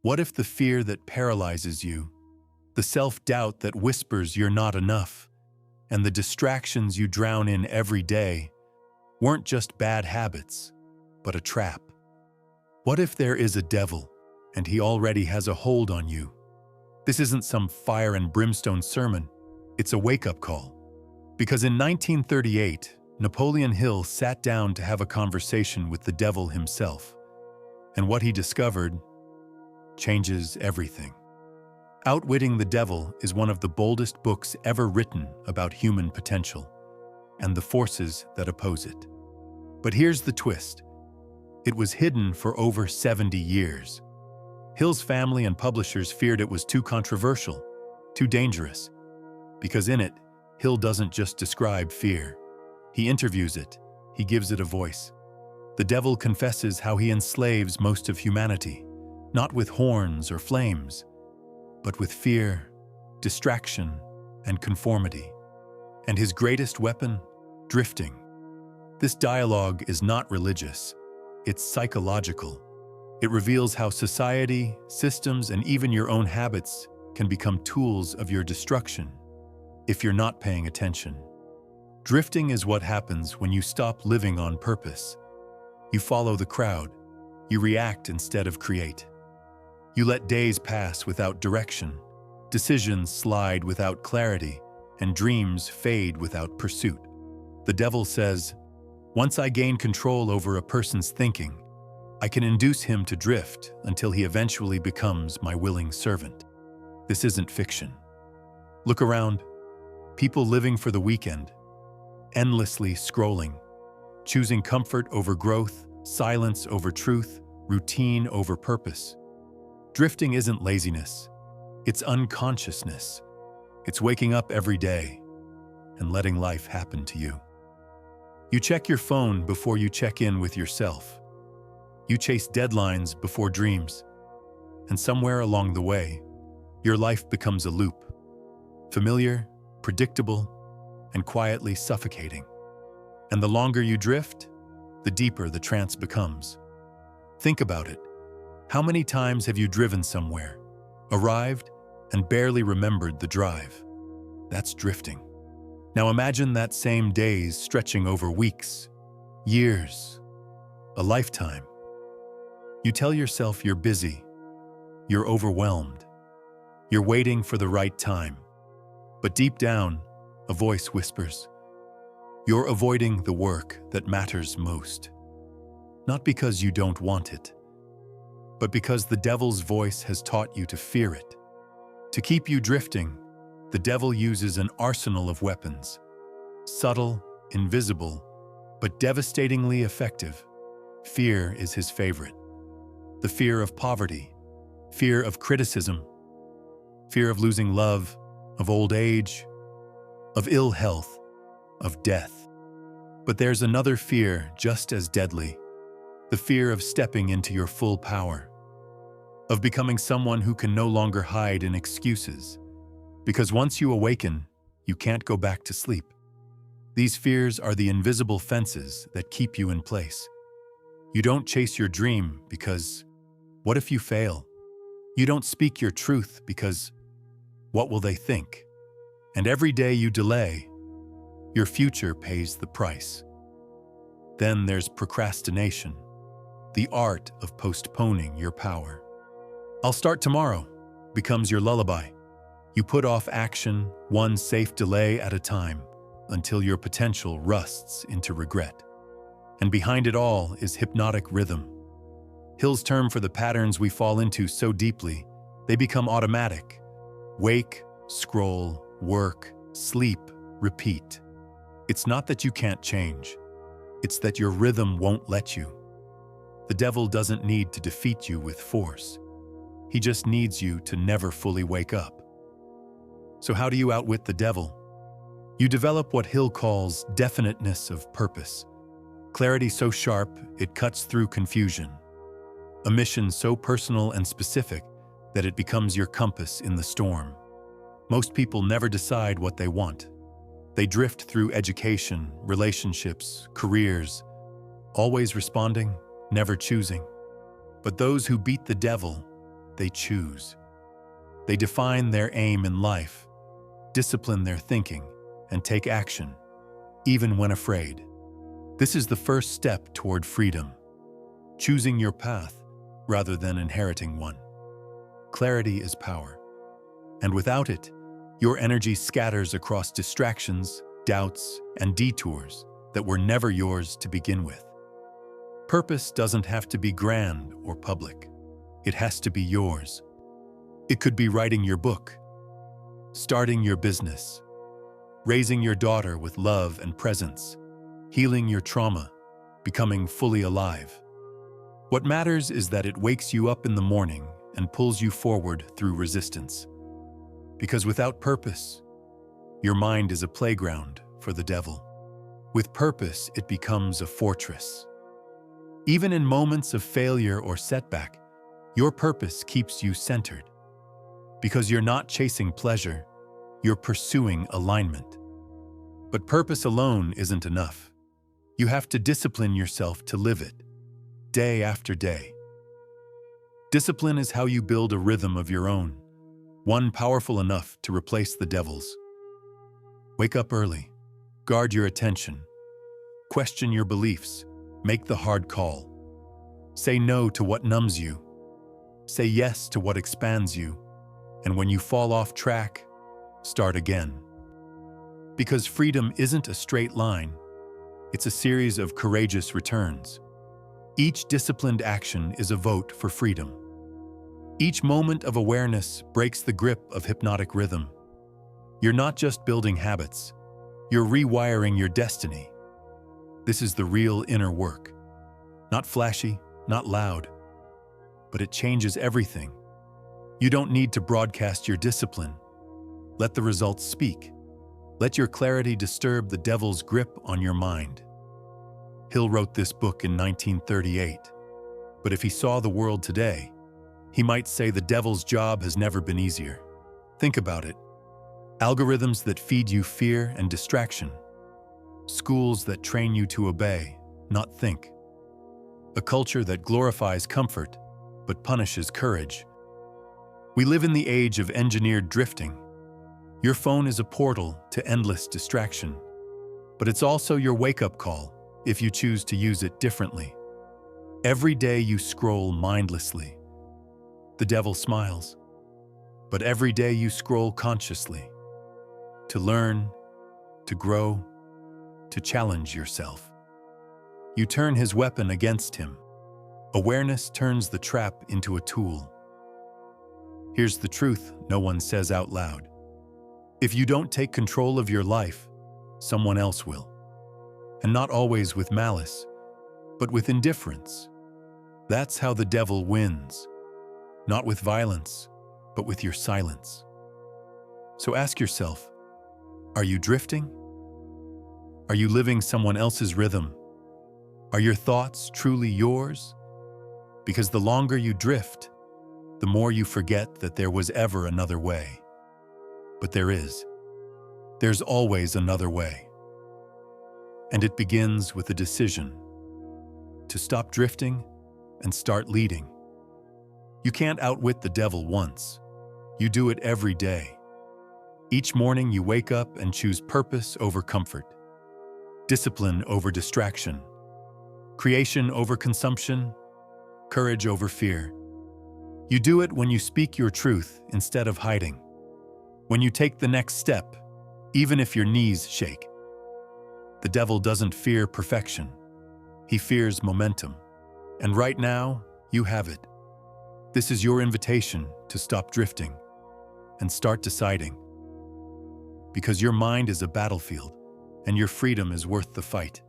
What if the fear that paralyzes you, the self-doubt that whispers you're not enough, and the distractions you drown in every day weren't just bad habits, but a trap? What if there is a devil, and he already has a hold on you? This isn't some fire and brimstone sermon, it's a wake-up call. Because in 1938, Napoleon Hill sat down to have a conversation with the devil himself. And what he discovered changes everything. Outwitting the Devil is one of the boldest books ever written about human potential and the forces that oppose it. But here's the twist. It was hidden for over 70 years. Hill's family and publishers feared it was too controversial, too dangerous. Because in it, Hill doesn't just describe fear. He interviews it. He gives it a voice. The devil confesses how he enslaves most of humanity, not with horns or flames, but with fear, distraction, and conformity. And his greatest weapon? Drifting. This dialogue is not religious. It's psychological. It reveals how society, systems, and even your own habits can become tools of your destruction if you're not paying attention. Drifting is what happens when you stop living on purpose. You follow the crowd. You react instead of create. You let days pass without direction, decisions slide without clarity, and dreams fade without pursuit. The devil says, once I gain control over a person's thinking, I can induce him to drift until he eventually becomes my willing servant. This isn't fiction. Look around. People living for the weekend, endlessly scrolling, choosing comfort over growth, silence over truth, routine over purpose. Drifting isn't laziness. It's unconsciousness. It's waking up every day and letting life happen to you. You check your phone before you check in with yourself. You chase deadlines before dreams. And somewhere along the way, your life becomes a loop. Familiar, predictable, and quietly suffocating. And the longer you drift, the deeper the trance becomes. Think about it. How many times have you driven somewhere, arrived, and barely remembered the drive? That's drifting. Now imagine that same days stretching over weeks, years, a lifetime. You tell yourself you're busy, you're overwhelmed, you're waiting for the right time. But deep down, a voice whispers, you're avoiding the work that matters most. Not because you don't want it, but because the devil's voice has taught you to fear it. To keep you drifting, the devil uses an arsenal of weapons. Subtle, invisible, but devastatingly effective. Fear is his favorite. The fear of poverty, fear of criticism, fear of losing love, of old age, of ill health, of death. But there's another fear just as deadly, the fear of stepping into your full power, of becoming someone who can no longer hide in excuses. Because once you awaken, you can't go back to sleep. These fears are the invisible fences that keep you in place. You don't chase your dream because, what if you fail? You don't speak your truth because, what will they think? And every day you delay, your future pays the price. Then there's procrastination, the art of postponing your power. I'll start tomorrow becomes your lullaby. You put off action, one safe delay at a time, until your potential rusts into regret. And behind it all is hypnotic rhythm. Hill's term for the patterns we fall into so deeply, they become automatic. Wake, scroll, work, sleep, repeat. It's not that you can't change. It's that your rhythm won't let you. The devil doesn't need to defeat you with force. He just needs you to never fully wake up. So how do you outwit the devil? You develop what Hill calls definiteness of purpose. Clarity so sharp, it cuts through confusion. A mission so personal and specific that it becomes your compass in the storm. Most people never decide what they want. They drift through education, relationships, careers, always responding, never choosing. But those who beat the devil, they choose. They define their aim in life, discipline their thinking, and take action, even when afraid. This is the first step toward freedom, choosing your path rather than inheriting one. Clarity is power, and without it, your energy scatters across distractions, doubts, and detours that were never yours to begin with. Purpose doesn't have to be grand or public. It has to be yours. It could be writing your book, starting your business, raising your daughter with love and presence, healing your trauma, becoming fully alive. What matters is that it wakes you up in the morning and pulls you forward through resistance. Because without purpose, your mind is a playground for the devil. With purpose, it becomes a fortress. Even in moments of failure or setback, your purpose keeps you centered. Because you're not chasing pleasure, you're pursuing alignment. But purpose alone isn't enough. You have to discipline yourself to live it, day after day. Discipline is how you build a rhythm of your own, one powerful enough to replace the devil's. Wake up early, guard your attention, question your beliefs, make the hard call. Say no to what numbs you, say yes to what expands you, and when you fall off track, start again. Because freedom isn't a straight line, it's a series of courageous returns. Each disciplined action is a vote for freedom. Each moment of awareness breaks the grip of hypnotic rhythm. You're not just building habits, you're rewiring your destiny. This is the real inner work. Not flashy, not loud, but it changes everything. You don't need to broadcast your discipline. Let the results speak. Let your clarity disturb the devil's grip on your mind. Hill wrote this book in 1938, but if he saw the world today, he might say the devil's job has never been easier. Think about it. Algorithms that feed you fear and distraction. Schools that train you to obey, not think. A culture that glorifies comfort, but punishes courage. We live in the age of engineered drifting. Your phone is a portal to endless distraction, but it's also your wake-up call if you choose to use it differently. Every day you scroll mindlessly. The devil smiles. But every day you scroll consciously. To learn, to grow, to challenge yourself. You turn his weapon against him. Awareness turns the trap into a tool. Here's the truth no one says out loud. If you don't take control of your life, someone else will. And not always with malice, but with indifference. That's how the devil wins. Not with violence, but with your silence. So ask yourself, are you drifting? Are you living someone else's rhythm? Are your thoughts truly yours? Because the longer you drift, the more you forget that there was ever another way. But there is. There's always another way. And it begins with a decision to stop drifting and start leading. You can't outwit the devil once. You do it every day. Each morning you wake up and choose purpose over comfort, discipline over distraction, creation over consumption, courage over fear. You do it when you speak your truth instead of hiding. When you take the next step, even if your knees shake. The devil doesn't fear perfection. He fears momentum. And right now, you have it. This is your invitation to stop drifting and start deciding. Because your mind is a battlefield, and your freedom is worth the fight.